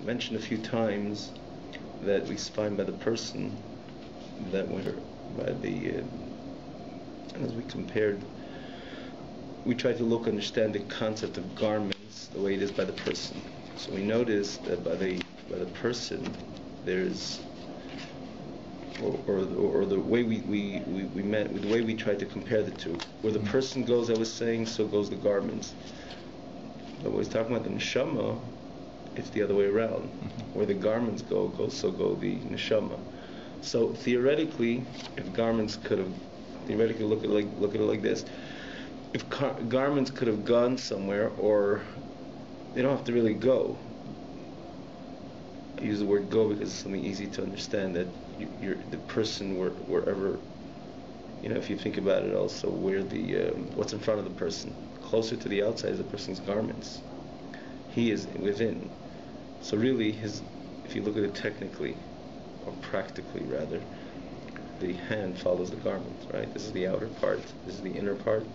mentioned a few times that we find by the person that as we compared, we tried to understand the concept of garments the way it is by the person. So we noticed that by the person there's or the way we met, the way we tried to compare the two. Where the person goes, I was saying, so goes the garments. But when we're talking about the neshama, it's the other way around. Where the garments go, so go the neshama. So theoretically, if garments could have, look at it like this: if garments could have gone somewhere, or they don't have to really go. I use the word go because it's something easy to understand, that you're the person wherever, if you think about it also, where the what's in front of the person, closer to the outside is the person's garments. He is within. So really, if you look at it technically, or practically rather, the hand follows the garment, right? This is the outer part, this is the inner part.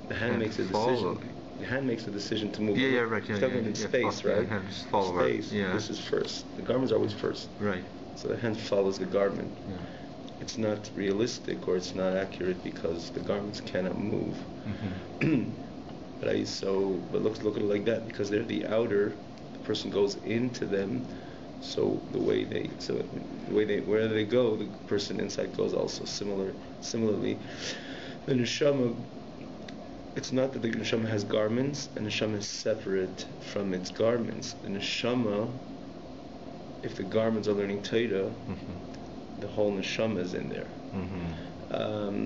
The hand makes a decision. The hand makes a decision to move. Right. Talking in space, right? Space. Yeah. This is first. The garment's always first. Right. So the hand follows the garment. Yeah. It's not realistic, or it's not accurate, because the garments cannot move. But look at it like that, because they're the outer. The person goes into them. So wherever they go, the person inside goes also. Similarly, the neshama. It's not that the neshama has garments, and the neshama is separate from its garments. The neshama, if the garments are learning Torah, the whole neshama is in there.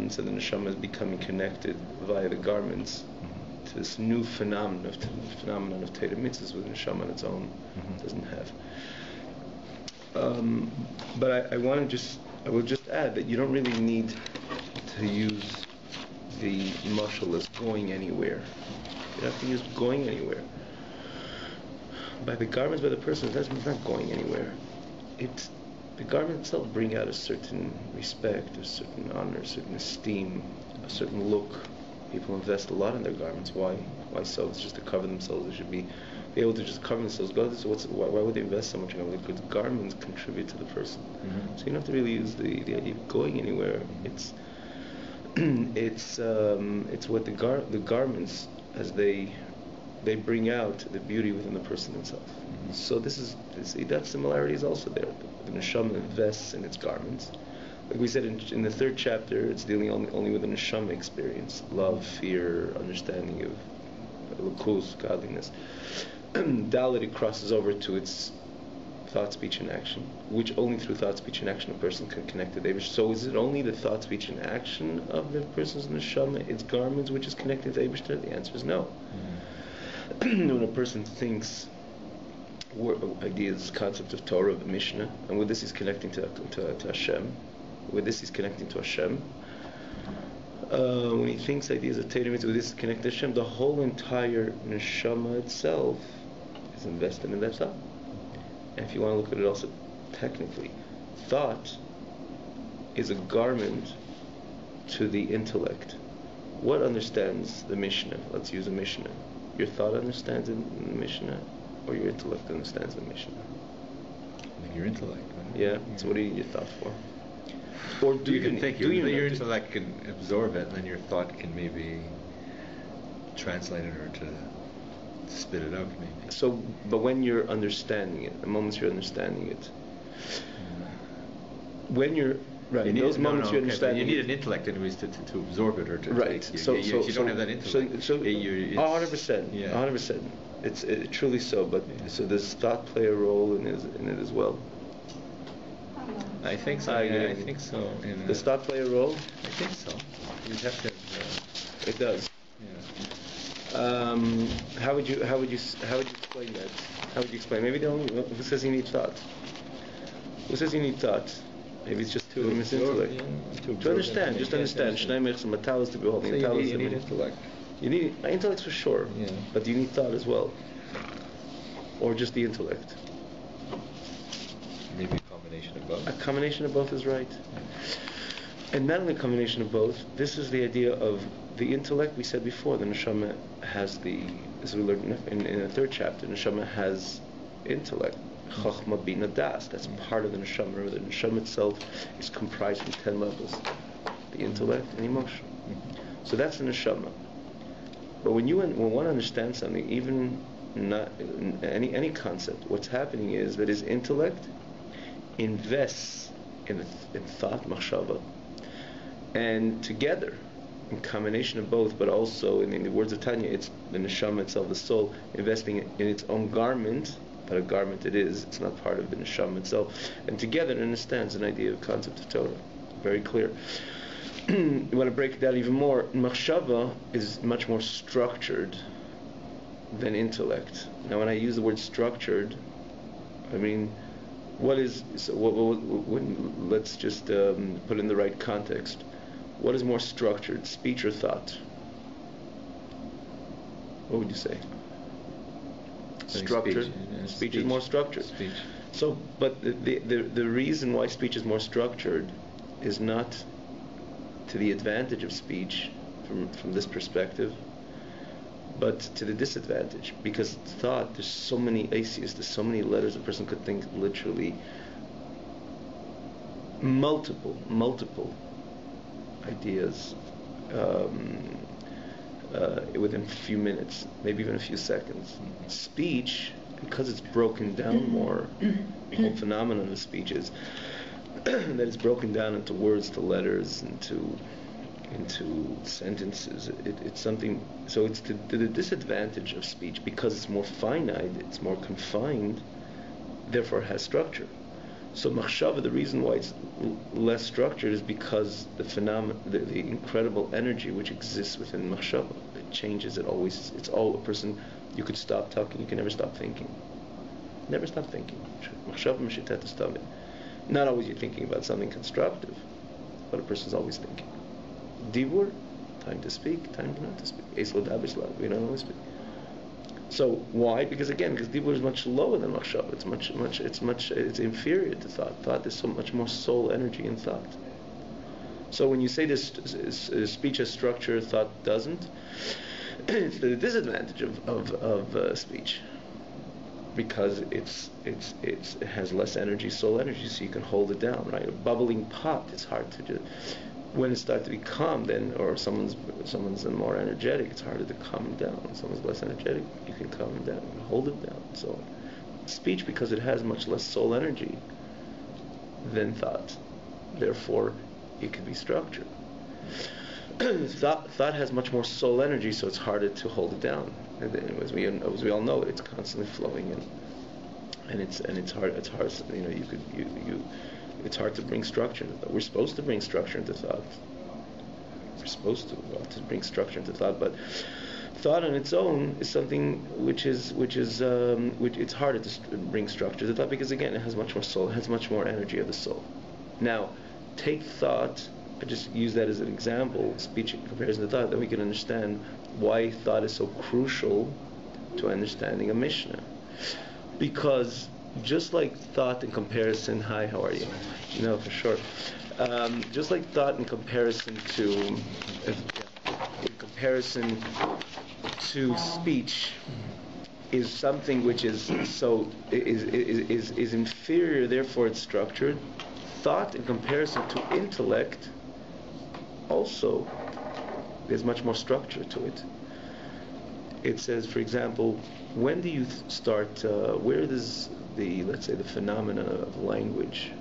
So the neshama is becoming connected via the garments to this new phenomenon of Torah mitzvahs, with the neshama on its own doesn't have. But I will just add that you don't really need to use the mashal as going anywhere. You don't have to use going anywhere. By the garments, by the person, it's not going anywhere. It's the garment itself bring out a certain respect, a certain honor, a certain esteem, a certain look. People invest a lot in their garments. Why so? It's just to cover themselves. They should be able to just cover themselves. Why would they invest so much in garments? Because garments contribute to the person. So you don't have to really use the idea of going anywhere. It's what the garments, as they bring out the beauty within the person himself. So that similarity is also there. The neshama invests in its garments. Like we said in the third chapter, it's dealing only with the neshama experience: love, fear, understanding of lukus, godliness. Dalit, it crosses over to its thought, speech, and action, which only through thought, speech, and action a person can connect to the Eibush. So is it only the thought, speech, and action of the person's neshama, its garments, which is connected to Eibush? The answer is no. When a person thinks ideas, concept of Torah, of the Mishnah, and with this he's connecting to Hashem. With this he's connecting to Hashem. When he thinks ideas of Torah, with this is connected to Hashem. The whole entire neshama itself is invested in that thought. And if you want to look at it also technically, thought is a garment to the intellect. What understands the Mishnah? Let's use a Mishnah. Your thought understands in the Mishnah, or your intellect understands the Mishnah? I think your intellect. Right? Yeah. So what do you need your thought for? Or do you think your intellect can absorb it, and then your thought can maybe translate it or to spit it out, maybe. So, but when you're understanding it, the moments you're understanding it, when you're right, in those moments you understand. You need an intellect, anyways, to absorb it or to. Right. So you don't have that intellect. So 100%. Yeah. 100%. It's truly so. But so does thought play a role in it as well? I think so. I think so. Does thought play a role? I think so. You'd have to. It does. Yeah. How would you explain that? How would you explain? Maybe who says you need thought? Who says you need thought? Maybe it's just to intellect. Yeah, to understand. Just understand. Matalas to behold. You need intellect. You need intellect for sure. Yeah. But do you need thought as well, or just the intellect? Maybe a combination of both. A combination of both is right. And not only a combination of both, this is the idea of the intellect. We said before, the neshama has as we learned in the third chapter, neshama has intellect. Chochmah, Bina, Das. That's part of the neshama. Remember, the neshama itself is comprised of 10 levels: the intellect and emotion. So that's the neshama. But when one understands something, even not any concept, what's happening is that his intellect invests in thought, machshava, and together, in combination of both, but also in the words of Tanya, it's the neshama itself, the soul, investing in its own garment, but a garment it is, it's not part of the neshama itself, and together it understands an idea of concept of Torah. Very clear. You want to break it down even more. Machshava is much more structured than intellect. Now, when I use the word structured, I mean, let's just put it in the right context. What is more structured, speech or thought? What would you say? Structured. Speech is more structured. Speech. So, but the reason why speech is more structured is not to the advantage of speech from this perspective, but to the disadvantage, because thought, there's so many aces, there's so many letters a person could think literally multiple ideas within a few minutes, maybe even a few seconds. Speech, because it's broken down more, the whole phenomenon of speech is that it's broken down into words, to letters, into sentences. It's something. So it's to the disadvantage of speech, because it's more finite, it's more confined, therefore it has structure. So machshava, the reason why it's less structured is because the incredible energy which exists within machshava. It changes. It's all a person. You could stop talking. You can never stop thinking. Never stop thinking. Machshava m'shitat estamid. Not always you're thinking about something constructive, but a person's always thinking. Dibur, time to speak, time not to speak. Eis lo dabish lo, we don't always speak. So why? Because Dibur is much lower than machshava. It's inferior to thought. Thought is so much more soul energy in thought. So when you say this speech has structure, thought doesn't, it's the disadvantage of speech, because it has less energy, soul energy, so you can hold it down, right? A bubbling pot, it's hard to do. When it starts to be calm, then, or someone's more energetic, it's harder to calm them down. When someone's less energetic, you can calm them down, you can hold it down. So speech, because it has much less soul energy than thought, therefore it can be structured. Thought has much more soul energy, so it's harder to hold it down. And then, as we all know, it's constantly flowing in, and it's hard. It's hard. It's hard to bring structure into thought. We're supposed to bring structure into thought. We're supposed to bring structure into thought, but thought on its own is something which it's harder to bring structure to thought, because again, it has much more soul. It has much more energy of the soul. Now, take thought. I just use that as an example, speech in comparison to thought, then we can understand why thought is so crucial to understanding a Mishnah. Because just like thought in comparison, hi, how are you? No, for sure. Just like thought in comparison to speech is something which is inferior, therefore it's structured. Thought in comparison to intellect also, there's much more structure to it. It says, for example, when do you start, where does let's say the phenomenon of language,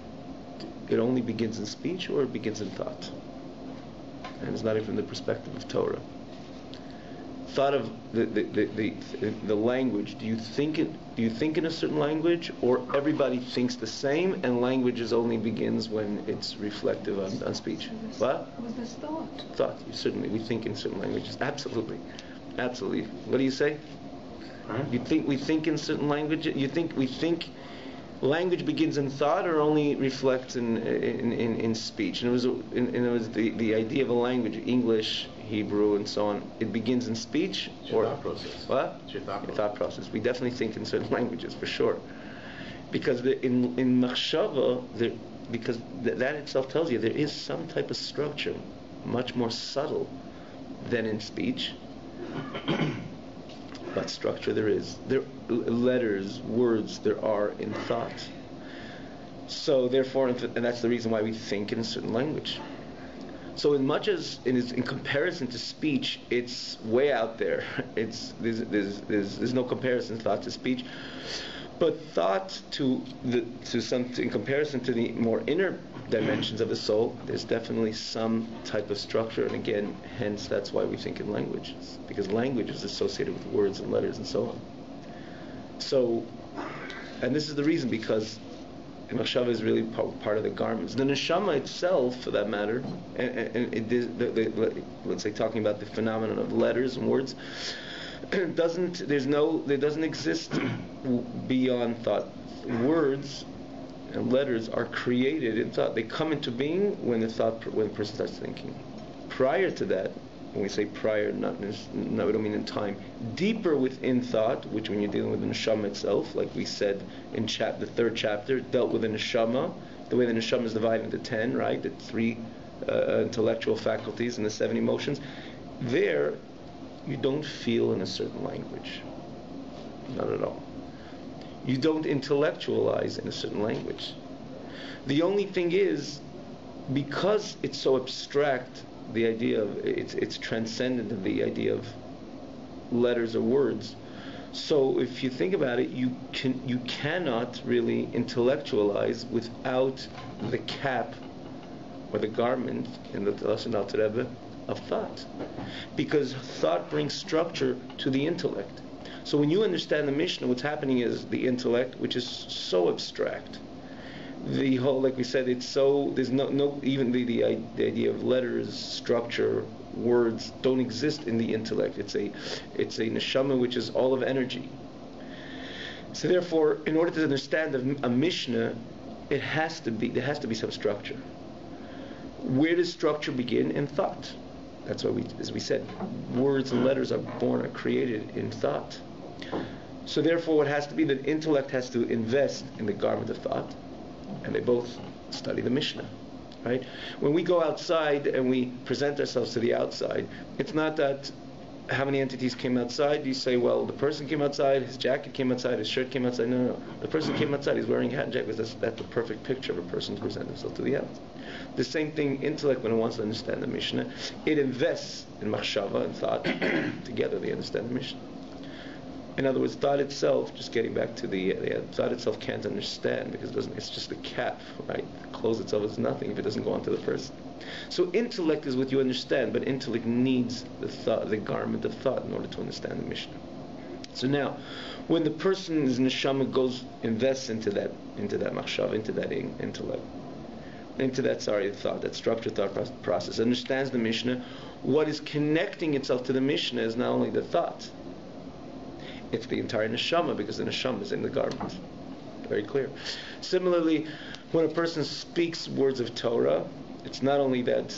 it only begins in speech or it begins in thought? And it's not even from the perspective of Torah. Thought of the language, do you think in a certain language, or everybody thinks the same and languages only begins when it's reflective on speech? What? Was this thought? Thought. We think in certain languages. Absolutely. What do you say? Huh? We think in certain languages. We think language begins in thought, or only reflects in speech. And it was the idea of a language, English, Hebrew, and so on. It begins in speech, It's your thought process. What? It's your thought process. Thought process. We definitely think in certain languages, for sure. Because in machshava, because that itself tells you there is some type of structure, much more subtle than in speech. but structure there is. Letters, words, there are in thought. So therefore, and that's the reason why we think in a certain language. So in much as in comparison to speech, it's way out there. There's no comparison, thought to speech. But thought in comparison to the more inner dimensions of the soul, there's definitely some type of structure, and again, hence that's why we think in languages, because language is associated with words and letters and so on. So, and this is the reason, because machshava is really part of the garments. The neshama itself, for that matter, and it is let's say talking about the phenomenon of letters and words, doesn't exist beyond thought. Words and letters are created in thought. They come into being when the person starts thinking. Prior to that, when we say prior, we don't mean in time. Deeper within thought, which when you're dealing with the neshama itself, like we said in the third chapter, dealt with the neshama, the way the neshama is divided into 10, right? The 3 intellectual faculties and the 7 emotions. There, you don't feel in a certain language. Not at all. You don't intellectualize in a certain language. The only thing is, because it's so abstract, the idea of it's transcendent of the idea of letters or words. So if you think about it, you cannot really intellectualize without the cap or the garment in the Lashon Alter Rebbe of thought, because thought brings structure to the intellect. So when you understand the Mishnah, what's happening is the intellect, which is so abstract, the whole, like we said, it's so, there's no even the idea of letters, structure, words don't exist in the intellect. It's a neshama which is all of energy. So therefore, in order to understand a Mishnah, there has to be some structure. Where does structure begin? In thought. That's why as we said, words and letters are created in thought. So therefore, what has to be, the intellect has to invest in the garment of thought, and they both study the Mishnah, right? When we go outside and we present ourselves to the outside, it's not that how many entities came outside. You say, well, the person came outside, his jacket came outside, his shirt came outside. No. The person came outside, he's wearing a hat and jacket. That's the perfect picture of a person to present himself to the outside. The same thing, intellect, when it wants to understand the Mishnah, it invests in machshava and thought. Together they understand the Mishnah. In other words, thought itself, just getting back to the thought itself can't understand, because it's just a cap, right? The clothes itself is nothing if it doesn't go onto the person. So intellect is what you understand, but intellect needs the garment of thought in order to understand the Mishnah. So now, when the person's neshama invests into that machshava, into that intellect, into that thought, that structured thought process, understands the Mishnah, what is connecting itself to the Mishnah is not only the thought, it's the entire neshama, because the neshama is in the garment. Very clear. Similarly, when a person speaks words of Torah, it's not only that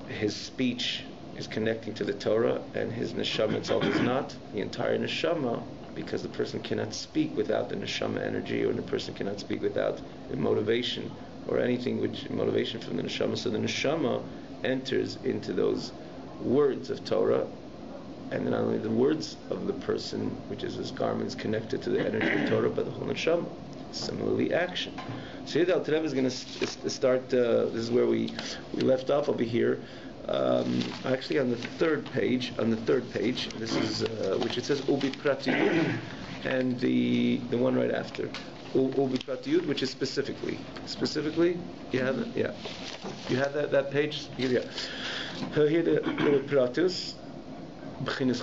his speech is connecting to the Torah and his neshama itself is not, the entire neshama, because the person cannot speak without the neshama energy, or the person cannot speak without the motivation or anything which motivation from the neshama. So the neshama enters into those words of Torah, and not only the words of the person, which is his garment, is connected to the energy of Torah, but the whole neshama. Similarly, action. So here the Alter Rebbe is going to start. This is where we left off over here. Actually, on the third page. This is which it says Ubi Pratiyut, and the one right after Ubi Pratiyut, which is specifically. You have it. Yeah, you have that page. Here the Pratus. His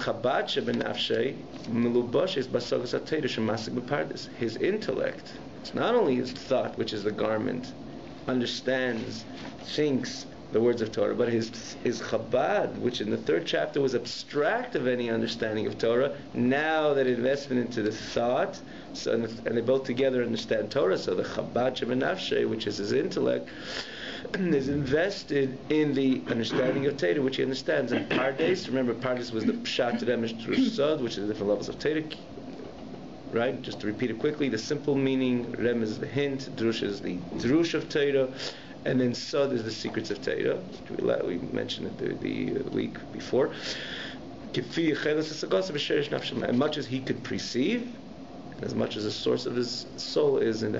intellect, it's not only his thought, which is the garment, understands, thinks the words of Torah, but his Chabad, which in the third chapter was abstract of any understanding of Torah, now that investment into the thought, and they both together understand Torah, so the Chabad Shebenafshe, which is his intellect, is invested in the understanding of Torah, which he understands. And Pardes, remember, Pardes was the Pshat Remesh Drush Sod, which is the different levels of Torah, right? Just to repeat it quickly, the simple meaning, Rem is the hint, Drush is the Drush of Torah, and then Sod is the secrets of Torah, which we mentioned it the week before. As much as he could perceive, and as much as the source of his soul is in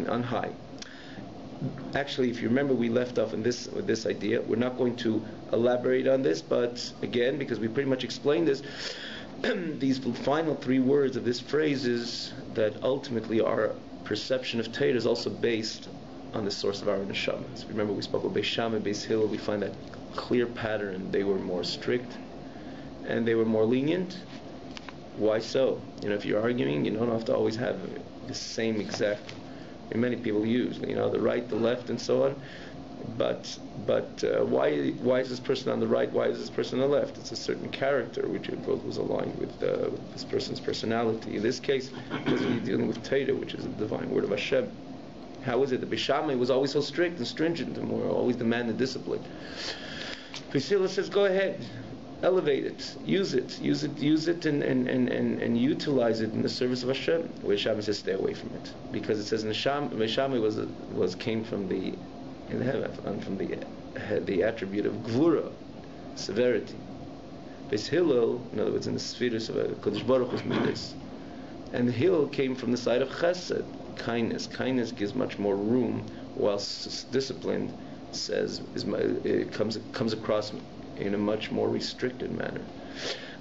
on high. Actually, if you remember, we left off with this idea. We're not going to elaborate on this, but again, because we pretty much explained this, these final three words of this phrase is that ultimately our perception of Torah is also based on the source of our neshama. So remember, we spoke about Beis Shammai, Beis Hillel. We find that clear pattern. They were more strict and they were more lenient. Why so? If you're arguing, you don't have to always have the same exact. Many people use, the right, the left, and so on. But why is this person on the right? Why is this person on the left? It's a certain character which was aligned with this person's personality. In this case, because we're dealing with Torah, which is the divine word of Hashem. How is it that Beis Shammai was always so strict and stringent and were always demanded discipline? Beis Hillel says, go ahead, elevate it, use it, and utilize it in the service of Hashem. Where Shammai says, stay away from it, because it says Beis Shammai came from the attribute of gvura, severity. Beis Hillel, in other words, in the spheres of Kodesh Baruch Hu's midas, and Hillel came from the side of chesed, kindness. Kindness gives much more room, whilst discipline comes across in a much more restricted manner.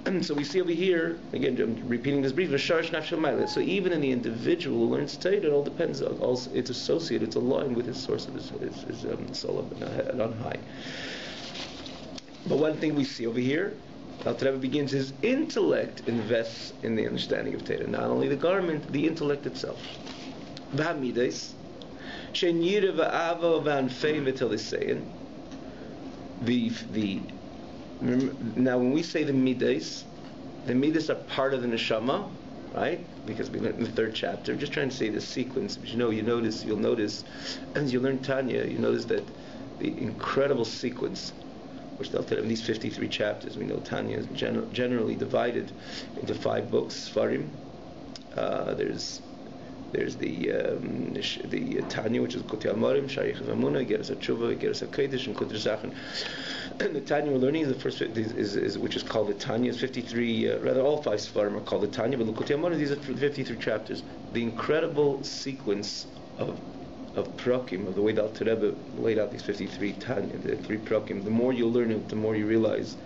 And so we see over here, again, I'm repeating this brief, so even in the individual who learns Torah, it all depends, it's associated, it's aligned with his source of his soul on high. But one thing we see over here, Alter Rebbe begins, his intellect invests in the understanding of Torah. Not only the garment, the intellect itself. Now when we say the midas are part of the neshama, right? Because we learned in the third chapter. I'm just trying to say the sequence. But you'll notice, as you learn Tanya, you notice that the incredible sequence, which they'll tell in these 53 chapters. We know Tanya is generally divided into 5 books, Sfarim. There's the Tanya, which is Kutei Amorim, Sharich V'Amuna, Geras HaTshuva, Geras HaKodesh, and Kudr Zachan. And the Tanya we're learning is the first, which is called the Tanya. It's 53, rather all 5 Sfarim are called the Tanya, but Kutei Amorim, these are 53 chapters. The incredible sequence of Prakim, of the way the Alter Rebbe laid out these 53 Tanya, the 3 Prakim, the more you learn it, the more you realize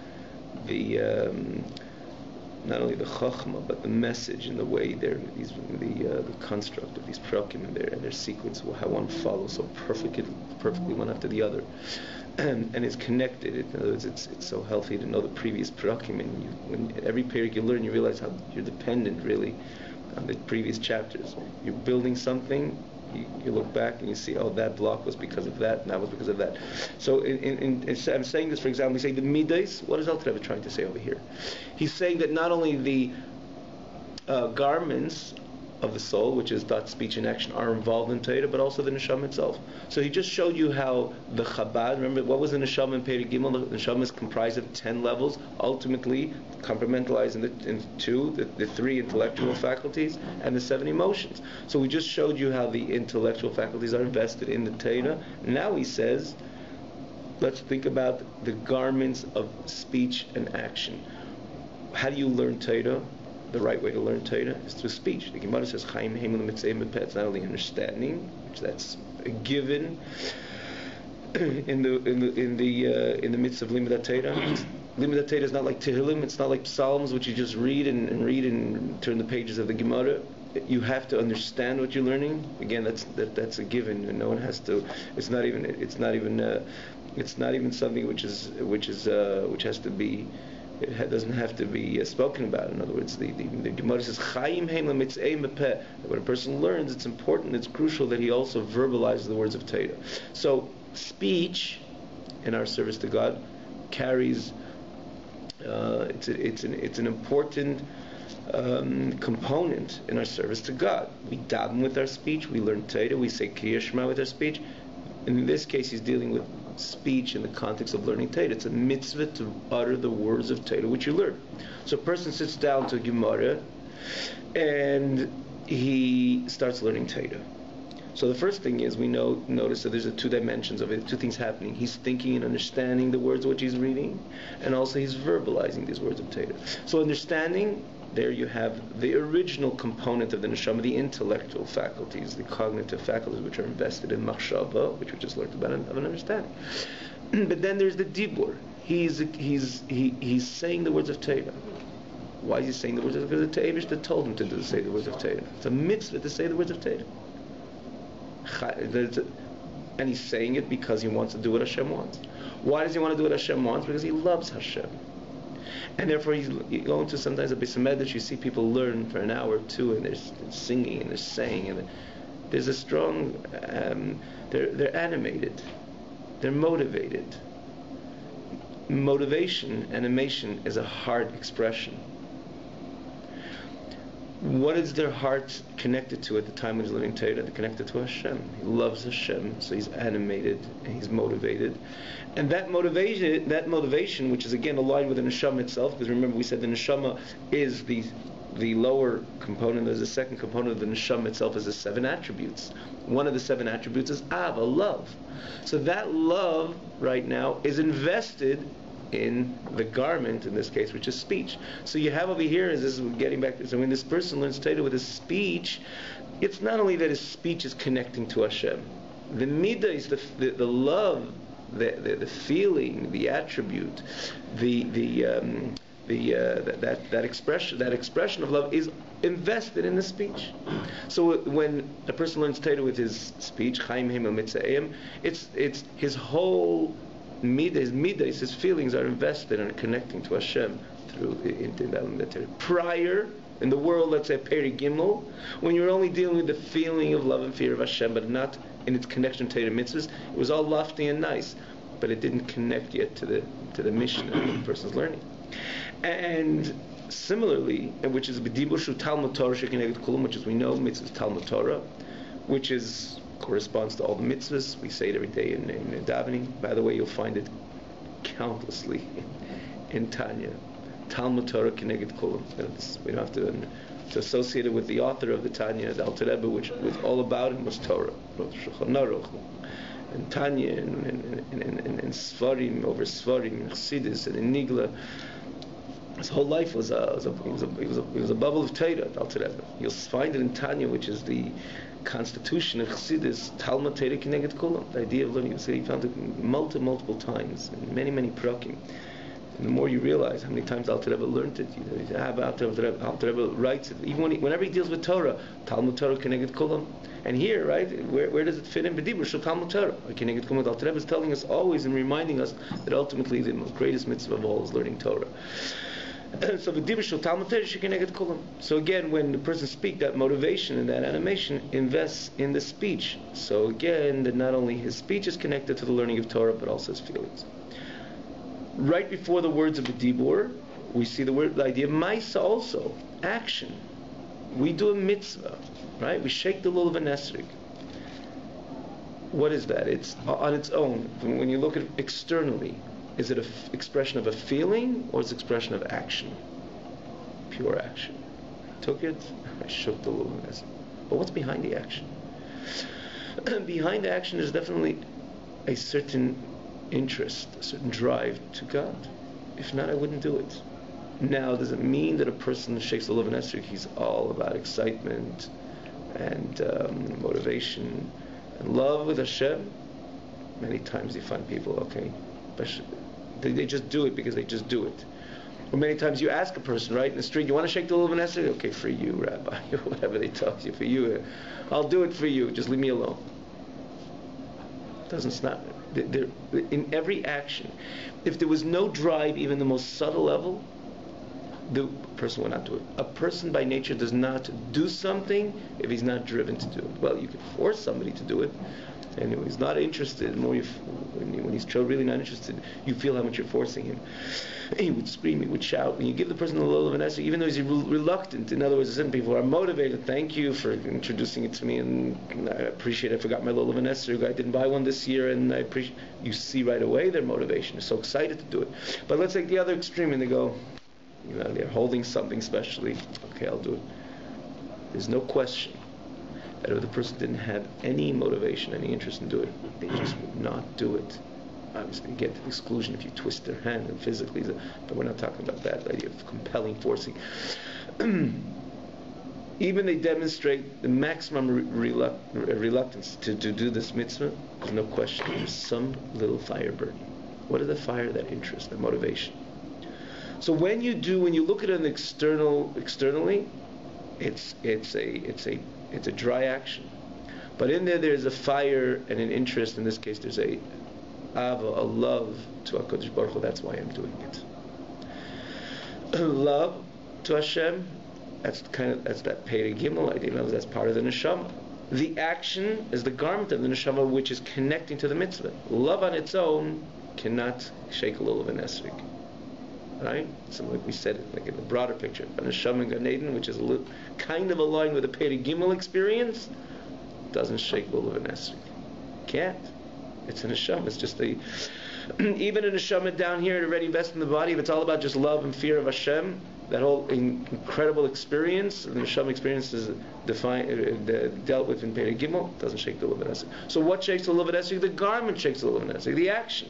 not only the chachma, but the message and the way the construct of these prakim and their sequence, how one follows so perfectly one after the other, and it's connected. In other words, it's so healthy to know the previous prakim, and when every period you learn, you realize how you're dependent really on the previous chapters. You're building something. You look back and you see, that block was because of that, and that was because of that. So I'm saying this, for example, we say the midas. What is Alter Rebbe trying to say over here? He's saying that not only the garments of the soul, which is thought, speech, and action, are involved in Torah, but also the neshama itself. So he just showed you how the Chabad, remember, what was the neshama in Perek Gimel? The neshama is comprised of 10 levels, ultimately compartmentalized into 2, the 3 intellectual faculties, and the 7 emotions. So we just showed you how the intellectual faculties are invested in the Torah. Now he says, let's think about the garments of speech and action. How do you learn Torah? The right way to learn Torah is through speech. The Gemara says, "Chaim heim l'mitzvah mepeh." It's not only understanding, which that's a given in the midst of limud Torah. Limud Torah is not like Tehillim. It's not like Psalms, which you just read and turn the pages of the Gemara. You have to understand what you're learning. Again, that's a given, and no one has to. It's not even something which has to be. It doesn't have to be spoken about. In other words, the Gemara says, "Chaim heim l'mitzvah mepeh." When a person learns, it's important, it's crucial that he also verbalizes the words of Torah. So, speech in our service to God carries. It's an important component in our service to God. We daven with our speech. We learn Torah. We say Kriya Shema with our speech. And in this case, he's dealing with speech in the context of learning Torah. It's a mitzvah to utter the words of Torah which you learn. So a person sits down to Gemara and he starts learning Torah. So the first thing is we notice that there's two dimensions of it, two things happening. He's thinking and understanding the words which he's reading, and also he's verbalizing these words of Torah. So understanding, there you have the original component of the neshama, the intellectual faculties, the cognitive faculties which are invested in machshava, which we just learned about, of an understanding. But then there's the dibur. He's saying the words of Torah. Why is he saying the words of Torah? Because the Eibush that told him to say the words of Torah. It's a mitzvah to say the words of Torah. And he's saying it because he wants to do what Hashem wants. Why does he want to do what Hashem wants? Because he loves Hashem. And therefore he's going to sometimes a Beis HaMedrash, you see people learn for an hour or two, and they're singing and they're saying, and there's a strong, they're animated, they're motivated. Motivation, animation, is a heart expression. What is their heart connected to at the time when he's learning Torah? They're connected to Hashem. He loves Hashem, so he's animated and he's motivated. And that motivation, which is again aligned with the neshama itself, because remember we said the neshama is the lower component. There's a second component of the neshama itself is the 7 attributes. One of the 7 attributes is ava, love. So that love right now is invested in the garment, in this case, which is speech. So you have over here, as this is getting back to, so when this person learns Torah with his speech, it's not only that his speech is connecting to Hashem. The midah is the love, the feeling, the attribute, that expression of love is invested in the speech. So when a person learns Torah with his speech, Chaim Himel Mitzayim, it's his whole midas, his feelings are invested and connecting to Hashem through the Torah. Prior, in the world, let's say Peri Gimel, when you're only dealing with the feeling of love and fear of Hashem, but not in its connection to Torah mitzvahs, it was all lofty and nice, but it didn't connect yet to the mission that the person's learning. And similarly, which is B'dibur Shu Talmud Torah Shekineged Kulam, which as we know, mitzvah Talmud Torah, which corresponds to all the mitzvahs. We say it every day in davening. By the way, you'll find it countlessly in Tanya. Talmud Torah Keneged Kulam. We don't have to associate it with the author of the Tanya, the Alter Rebbe, which was all about it was Torah, Shulchan Aruch, and Tanya, and Sfarim over Sfarim, in Chassidus and in Nigla. His whole life was a bubble of Torah, Alter Rebbe. You'll find it in Tanya, which is the constitution of Chassidus, Talmud Torah Keneged Kulam. The idea of learning, so he found it multiple times, in many prakim. And the more you realize how many times Alter Rebbe learned it, Alter Rebbe writes it, even whenever he deals with Torah, Talmud Torah Keneged Kulam. And here, right, where does it fit in? B'dibur Shel Talmud Torah. Keneged Kulam. Alter Rebbe is telling us always and reminding us that ultimately the most greatest mitzvah of all is learning Torah. So B'dibur Shel Talmud Torah Shekineged Kulam. So again, when the person speaks, that motivation and that animation invests in the speech. So again, that not only his speech is connected to the learning of Torah, but also his feelings. Right before the words of the dibur, we see the idea of maisa also, action. We do a mitzvah, right? We shake the lulav and esrog. What is that? It's on its own. When you look at it externally, is it an expression of a feeling or is it an expression of action? Pure action. I took it, I shook the lulav and esrog. But what's behind the action? Behind the action is definitely a certain interest, a certain drive to God. If not, I wouldn't do it. Now, does it mean that a person shakes the lulav and esrog, he's all about excitement and motivation and love with Hashem? Many times you find people, okay, they just do it because they just do it. Or many times you ask a person, right, in the street, you want to shake the lulav and esrog? Okay, for you, Rabbi, whatever they tell you, for you, I'll do it for you, just leave me alone. Doesn't stop. In every action, if there was no drive, even the most subtle level, the person would not do it. A person by nature does not do something if he's not driven to do it. Well, you could force somebody to do it, and if he's not interested, when he's really not interested, you feel how much you're forcing him. He would scream, he would shout. When you give the person the lulav and esrog, even though he's reluctant, in other words, certain people are motivated. Thank you for introducing it to me, and I appreciate it. I forgot my lulav and esrog. I didn't buy one this year, and I appreciate. You see right away their motivation. They're so excited to do it. But let's take the other extreme, and they go, they're holding something specially. Okay, I'll do it. There's no question. that if the person didn't have any motivation, any interest in doing it, they just would not do it. Obviously, you get to the exclusion if you twist their hand and physically, but we're not talking about that idea of compelling, forcing. Even they demonstrate the maximum reluctance to do this mitzvah. There's no question. There's some little fire burning. What is the fire? That interest, that motivation. So when you look at it externally, it's a dry action. But in there's a fire and an interest. In this case, there's a ava, a love to HaKadosh Baruch Hu. That's why I'm doing it. Love to Hashem. That's that Perei Gimel idea. That's part of the neshama. The action is the garment of the neshama, which is connecting to the mitzvah. Love on its own cannot shake a lulav and esrog. Right? So like we said, like in the broader picture, a neshama in Gan Eden, which is kind of aligned with the Perei Gimel experience, doesn't shake lulav and esrog. Can't. It's a neshama. It's just even a neshama down here already invested in the body. If it's all about just love and fear of Hashem, that whole incredible experience, the neshama experience is dealt with in Perei Gimel, doesn't shake the lulav and esrog. So what shakes the lulav and esrog? The garment shakes the lulav and esrog, the action.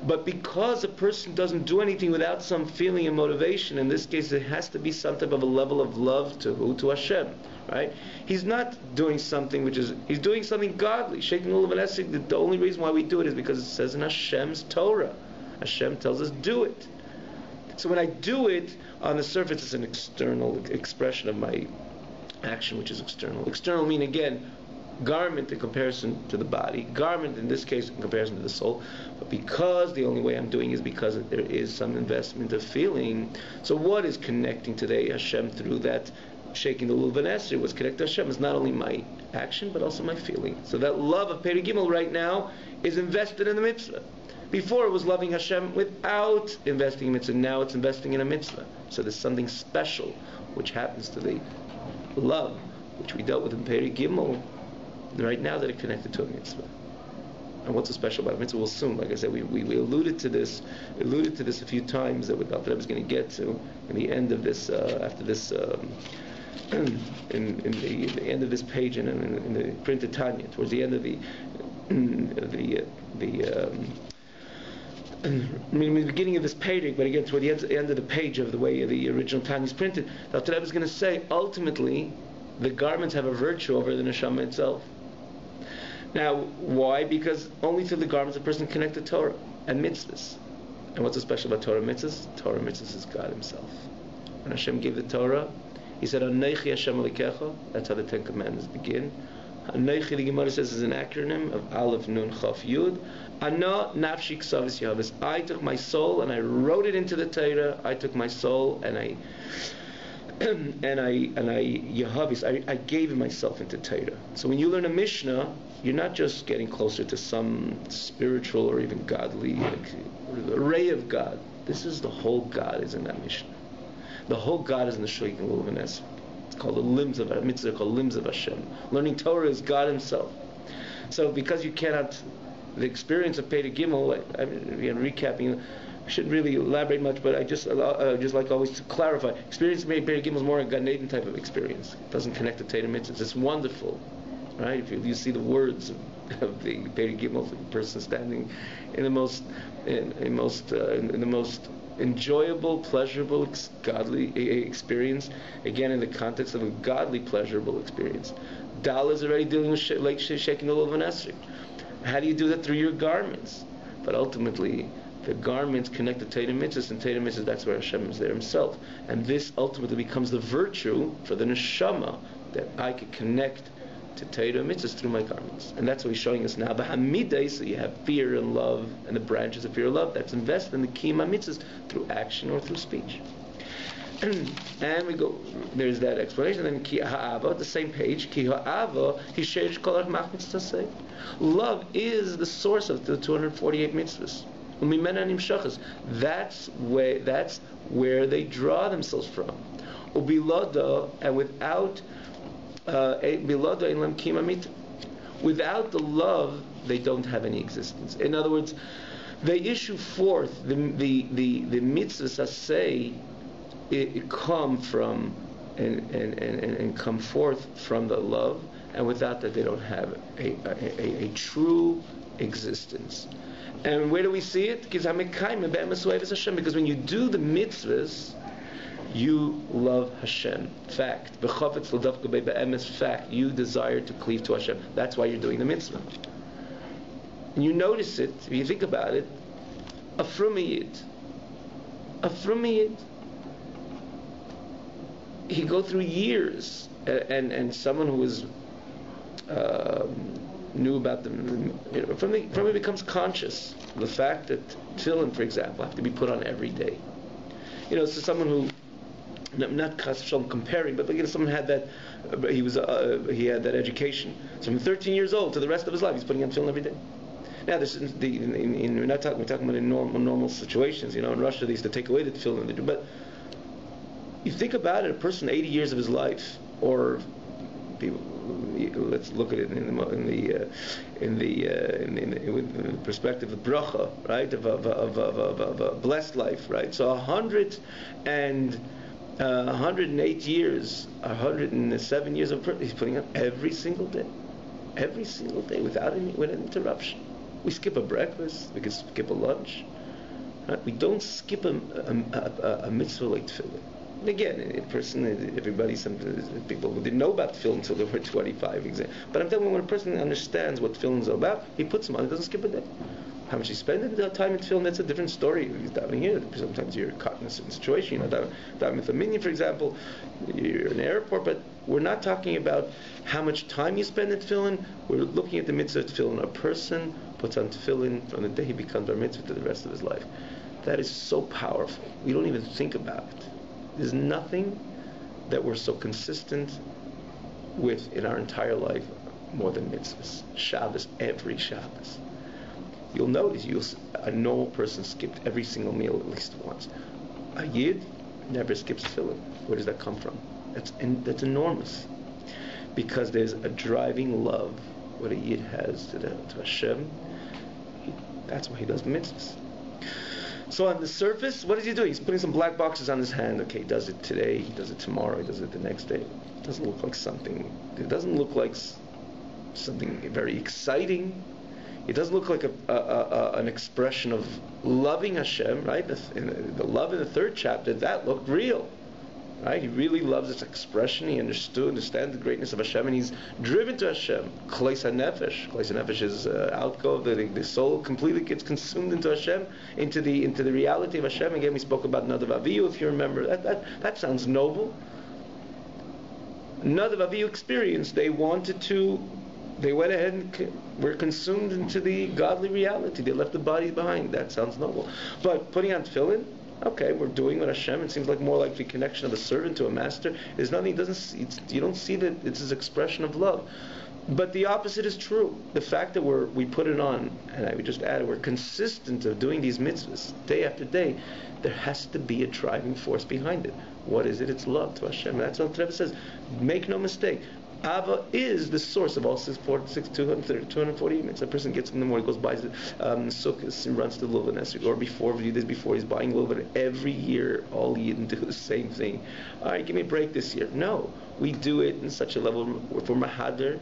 But because a person doesn't do anything without some feeling and motivation, in this case, it has to be some type of a level of love to Hashem, right? He's not doing something he's doing something godly. Shaking the lulav and esrog, the only reason why we do it is because it says in Hashem's Torah. Hashem tells us, do it. So when I do it, on the surface, it's an external expression of my action, which is external. External meaning, again, garment in comparison to the body, garment in this case in comparison to the soul. But because the only way I'm doing is because there is some investment of feeling. So what is connecting today Hashem through that shaking the lulav and esrog? What's connected to Hashem is not only my action but also my feeling. So that love of Perei Gimel right now is invested in the mitzvah. Before it was loving Hashem without investing in mitzvah. Now it's investing in a mitzvah. So there's something special which happens to the love which we dealt with in Perei Gimel right now that it connected to a mitzvah. And what's so special about a mitzvah? We'll soon, like I said, we alluded to this a few times that what I was going to get to in the end of this, after this, in the end of this page in the printed Tanya, towards the end of the beginning of this page, but again toward the end of the page of the way the original Tanya is printed. That's what I was going to say. Ultimately, the garments have a virtue over the neshama itself. Now, why? Because only through the garments a person can connect to Torah and mitzvahs. And what's so special about Torah mitzvahs? Torah mitzvahs is God Himself. When Hashem gave the Torah, He said, Anochi Hashem Elokecha. That's how the Ten Commandments begin. Anochi, the Gemara says, is an acronym of Aleph, Nun, Chaf, Yud. Ana nafshi ksavis yavis. I took my soul and I wrote it into the Torah. I took my soul and I gave myself into Torah. So when you learn a Mishnah, you're not just getting closer to some spiritual or even godly ray of God. This is the whole God is in that Mishnah. The whole God is in the Shaking Lulav and Esrog. It's called the limbs of mitzvah, called limbs of Hashem. Learning Torah is God Himself. So because you cannot, the experience of Perei Gimel, again recapping, I shouldn't really elaborate much, but I just like always to clarify. Experience of Perei Gimel is more a Gan Eden type of experience. It doesn't connect to Torah mitzvahs. It's wonderful, right? If you see the words of the Perei Gimel, the person standing in the most enjoyable, pleasurable, godly experience. Again, in the context of a godly, pleasurable experience. Dal is already dealing with like shaking the lulav and esrog. How do you do that? Through your garments. But ultimately, the garments connect to Torah mitzvahs, and Torah mitzvahs, that's where Hashem is there Himself. And this ultimately becomes the virtue for the neshama, that I could connect to Torah mitzvahs through my garments. And that's what He's showing us now. The Hamidai, so you have fear and love, and the branches of fear and love, that's invested in the Kiyum mitzvahs through action or through speech. And we go, there's that explanation. Then Ki Ha'ava, the same page, Ki Ha'ava, Hishesh Kolach Mach Mitzvah say. Love is the source of the 248 mitzvahs. That's where they draw themselves from. Ubilada, and without without the love, they don't have any existence. In other words, they issue forth the mitzvahs say it come from and come forth from the love, and without that they don't have a true existence. And where do we see it? Because when you do the mitzvahs, you love Hashem. Fact. Fact. You desire to cleave to Hashem. That's why you're doing the mitzvah. And you notice it, if you think about it, a frumiyid. He go through years, and someone who was knew about them, from he becomes conscious of the fact that tefillin, for example, have to be put on every day. So someone who, not comparing, but someone had that, he had that education. So from 13 years old to the rest of his life, he's putting on tefillin every day. Now, we're talking about in normal situations. In Russia, they used to take away the tefillin, but you think about it, a person 80 years of his life, or people, let's look at it in the perspective of bracha, right? Of a blessed life, right? So 108 years, 107 years of he's putting up every single day, without any interruption. We skip a breakfast, we can skip a lunch. Right? We don't skip a mitzvah like tefillin. And again, some people who didn't know about tefillin until they were 25. But I'm telling you, when a person understands what tefillin is all about, he puts them on, he doesn't skip a day. How much he spends in time in tefillin, that's a different story. He's davening here. Sometimes you're caught in a certain situation. Davening with a minion, for example, you're in an airport, but we're not talking about how much time you spend in tefillin. We're looking at the mitzvah of tefillin. A person puts on tefillin from the day he becomes bar mitzvah to the rest of his life. That is so powerful. We don't even think about it. There's nothing that we're so consistent with in our entire life more than mitzvahs. Shabbos, every Shabbos. You'll notice a normal person skipped every single meal at least once. A yid never skips tefillin. Where does that come from? That's enormous. Because there's a driving love what a yid has to Hashem. That's why he does mitzvahs. So on the surface, what does he do? He's putting some black boxes on his hand. Okay, he does it today, he does it tomorrow, he does it the next day. It doesn't look like something. It doesn't look like something very exciting. It doesn't look like an expression of loving Hashem, right? The love in the third chapter, that looked real. Right? He really loves this expression. He understands the greatness of Hashem, and he's driven to Hashem. Chleis HaNefesh. Chleis HaNefesh is outgo. The soul completely gets consumed into Hashem, into the reality of Hashem. Again, we spoke about Nadav Avihu, if you remember. That sounds noble. Nadav Avihu experience. They went ahead and were consumed into the godly reality. They left the body behind. That sounds noble. But putting on tefillin, okay, we're doing what Hashem. It seems like more like the connection of a servant to a master. There's nothing. You don't see that it's his expression of love. But the opposite is true. The fact that we put it on, and I would just add, we're consistent of doing these mitzvahs day after day. There has to be a driving force behind it. What is it? It's love to Hashem. That's what the Rebbe says. Make no mistake. Ava is the source of all 240 minutes. A person gets in the morning, goes buys sukkahs, and runs to Luvanes, or before he's buying Luvanes. Every year, all Yidden do the same thing. All right, give me a break this year. No, we do it in such a level. For Mahadir,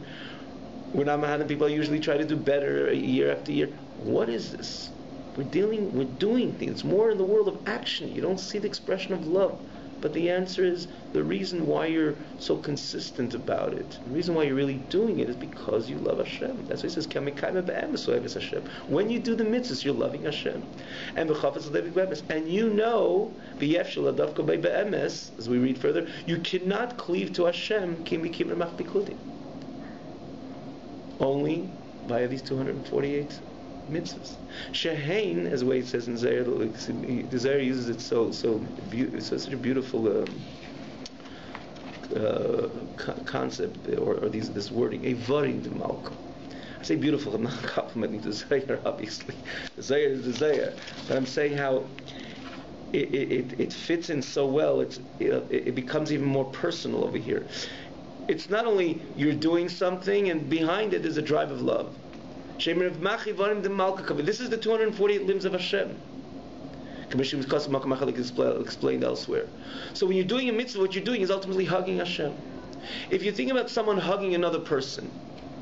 we're not Mahadir. People usually try to do better year after year. What is this? We're doing things. It's more in the world of action. You don't see the expression of love. But the answer is, the reason why you're so consistent about it, the reason why you're really doing it is because you love Hashem. That's why he says, Hashem. When you do the mitzvahs, you're loving Hashem. And you know, as we read further, you cannot cleave to Hashem only via these 248 mitzvahs. Shehain, as the way it says in Zohar, the Zohar uses it such a beautiful concept, or this wording, Evarim de Malka. I say beautiful, I'm not complimenting the Zohar, obviously. The Zohar is the Zohar. But I'm saying how it fits in so well, it becomes even more personal over here. It's not only you're doing something and behind it is a drive of love. This is the 248 limbs of Hashem. explained elsewhere. So when you're doing a mitzvah, what you're doing is ultimately hugging Hashem. If you think about someone hugging another person,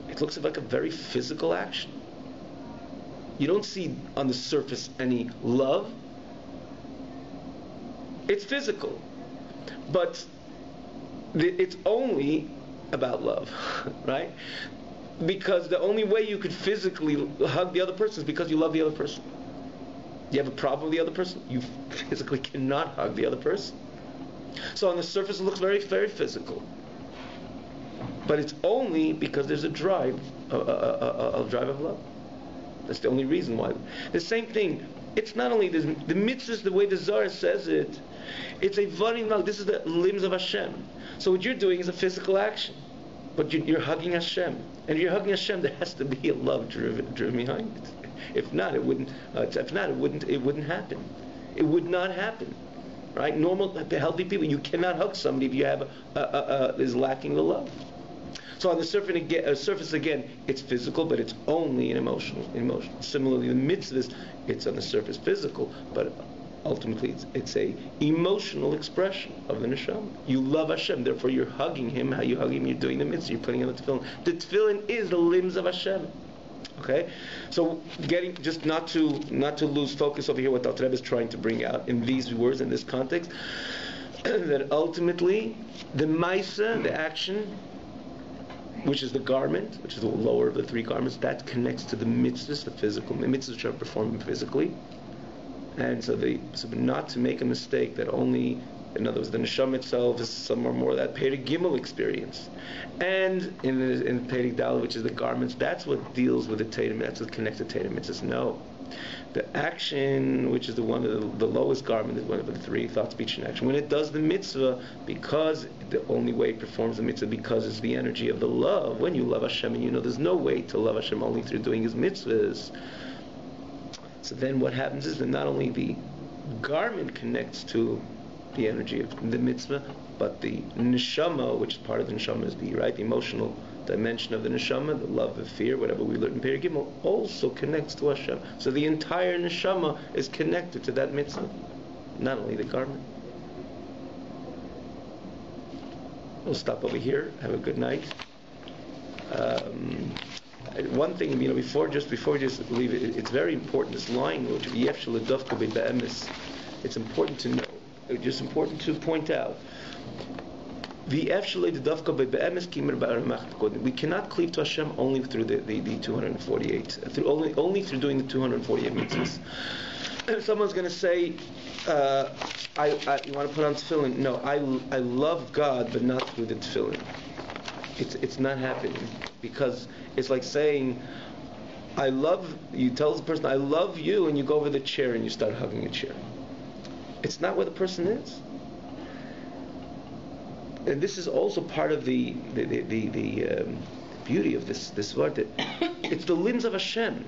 it looks like a very physical action. You don't see on the surface any love. It's physical. But it's only about love, right? Because the only way you could physically hug the other person is because you love the other person. You have a problem with the other person, you physically cannot hug the other person. So on the surface it looks very, very physical. But it's only because there's a drive of love. That's the only reason why. The same thing, it's not only the mitzvahs, the way the Zohar says it, it's a varim love. This is the limbs of Hashem. So what you're doing is a physical action, but you're hugging Hashem. And if you're hugging Hashem, there has to be a love driven behind it. If not, it wouldn't happen. It would not happen, right? Normal, healthy people, you cannot hug somebody if you have is lacking the love. So on the surface again, it's physical, but it's only an emotional. Similarly, the mitzvahs, it's on the surface physical, but ultimately it's a emotional expression of the neshama. You love Hashem, therefore you're hugging Him. How you hug Him? You're doing the mitzvah. You're putting on the tefillin. The tefillin is the limbs of Hashem. Okay, so getting just not to lose focus over here. What the Alter Rebbe is trying to bring out in these words, in this context, that ultimately the ma'isa, the action, which is the garment, which is the lower of the three garments, that connects to the mitzvahs, the physical mitzvahs which are performed physically. And so not to make a mistake that only, in other words, the neshama itself is somewhere more that Perek Gimel experience. And in Perek Daled, which is the garments, that's what deals with the Torah, that's what connects the Torah mitzvahs. No. The action, which is the lowest garment, is one of the three, thought, speech, and action. When it does the mitzvah, because the only way it performs the mitzvah, because it's the energy of the love. When you love Hashem, and you know there's no way to love Hashem only through doing His mitzvahs. So then what happens is that not only the garment connects to the energy of the mitzvah, but the neshama, which is part of the neshama, is the emotional dimension of the neshama, the love, the fear, whatever we learn in Perek Gimel, also connects to Hashem. So the entire neshama is connected to that mitzvah, not only the garment. We'll stop over here. Have a good night. One thing, before we just leave it, it's very important. This line, which it's important to know. It's just important to point out. We cannot cleave to Hashem only through the 248, only through doing the 248 mitzvahs. Someone's going to say, you want to put on tefillin? No, I love God, but not through the tefillin. It's not happening, because it's like saying, you tell the person, I love you, and you go over the chair and you start hugging the chair. It's not where the person is. And this is also part of the beauty of this word, that it's the limbs of Hashem.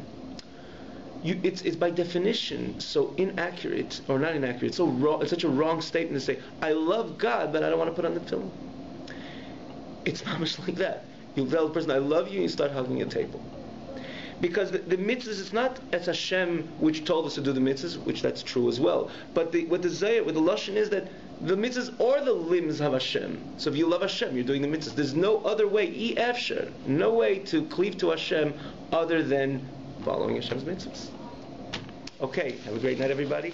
It's by definition so inaccurate, or not inaccurate, it's so wrong, it's such a wrong statement to say, I love God, but I don't want to put on the tefillin. It's not much like that. You tell the person, I love you, and you start hugging a table. Because the mitzvahs, it's not as Hashem which told us to do the mitzvahs, which that's true as well. But what the Lashon is that the mitzvahs are the limbs of Hashem. So if you love Hashem, you're doing the mitzvahs. There's no other way, no way to cleave to Hashem other than following Hashem's mitzvahs. Okay, have a great night, everybody.